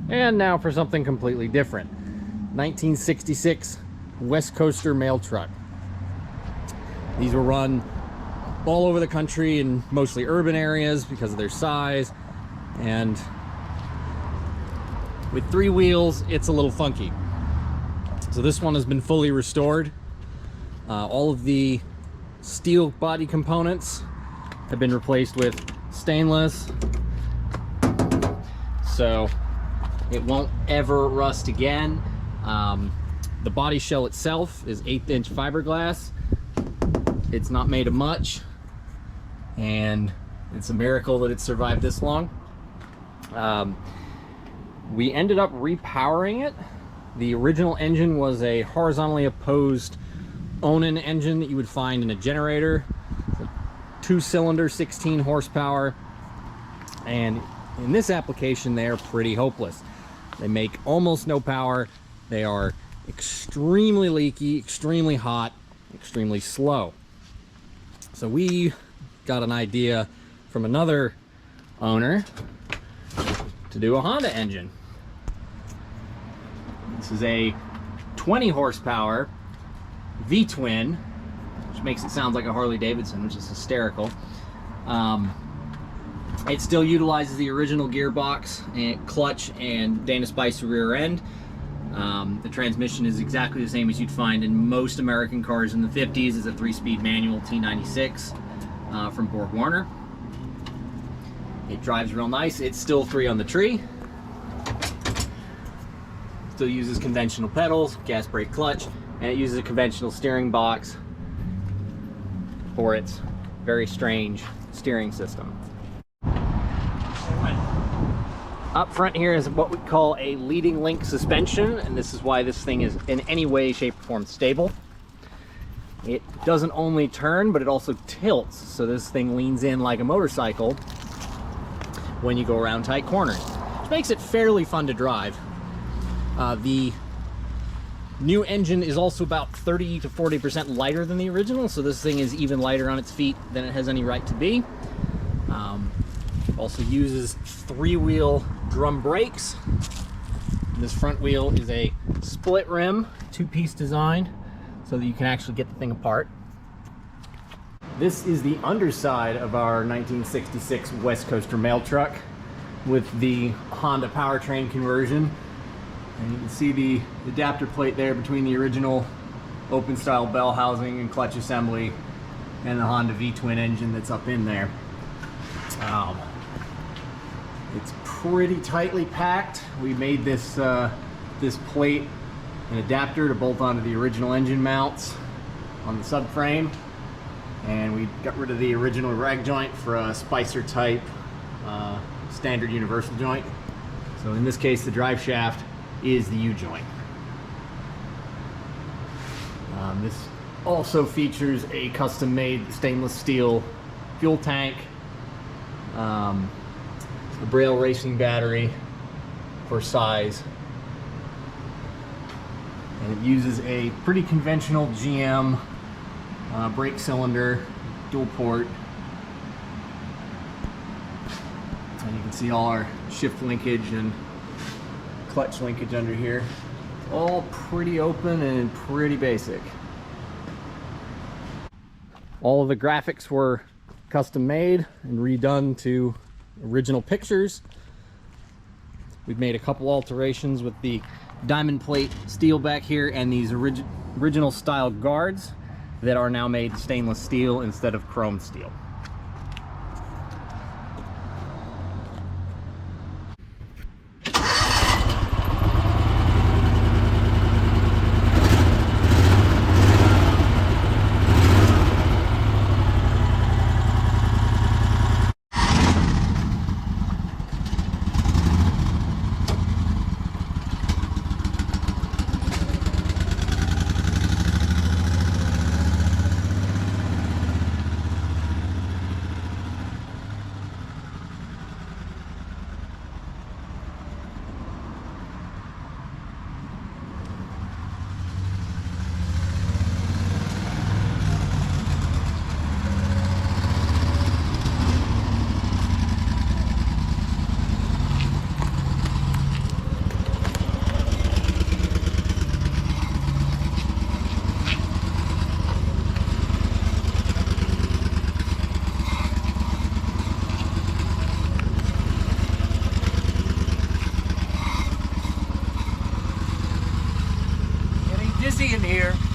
And now for something completely different. 1966 Westcoaster Mail truck. These were run all over the country in mostly urban areas because of their size, and with 3 wheels it's a little funky. So this one has been fully restored. All of the steel body components have been replaced with stainless, so it won't ever rust again. The body shell itself is 1/8" fiberglass. It's not made of much, and it's a miracle that it survived this long. We ended up repowering it. The original engine was a horizontally opposed Onan engine that you would find in a generator. 2-cylinder, 16 horsepower, and in this application they are pretty hopeless. They make almost no power. They are extremely leaky, extremely hot, extremely slow. So we got an idea from another owner to do a Honda engine. This is a 20 horsepower V-twin, which makes it sound like a Harley Davidson, which is hysterical. It still utilizes the original gearbox and clutch and Dana Spicer rear end. The transmission is exactly the same as you'd find in most American cars in the 50s. It's a 3-speed manual T96 from Borg Warner. It drives real nice. It's still 3 on the tree. Still uses conventional pedals, gas brake clutch, and it uses a conventional steering box for its very strange steering system. Up front here is what we call a leading link suspension, and this is why this thing is in any way, shape, or form stable. It doesn't only turn, but it also tilts, so this thing leans in like a motorcycle when you go around tight corners, which makes it fairly fun to drive. The new engine is also about 30 to 40% lighter than the original, so this thing is even lighter on its feet than it has any right to be. Also uses 3-wheel drum brakes. This front wheel is a split rim, 2-piece design, so that you can actually get the thing apart. This is the underside of our 1966 Westcoaster Mail truck with the Honda powertrain conversion. And you can see the adapter plate there between the original open style bell housing and clutch assembly and the Honda V-twin engine that's up in there. It's pretty tightly packed. We made this this plate an adapter to bolt onto the original engine mounts on the subframe, and we got rid of the original rag joint for a Spicer type standard universal joint. So in this case, the drive shaft is the U-joint. This also features a custom-made stainless steel fuel tank, a Braille racing battery for size, and it uses a pretty conventional GM brake cylinder, dual port, and you can see all our shift linkage and clutch linkage under here. All pretty open and pretty basic. All of the graphics were custom made and redone to original pictures. We've made a couple alterations with the diamond plate steel back here and these original style guards that are now made stainless steel instead of chrome steel. busy in here.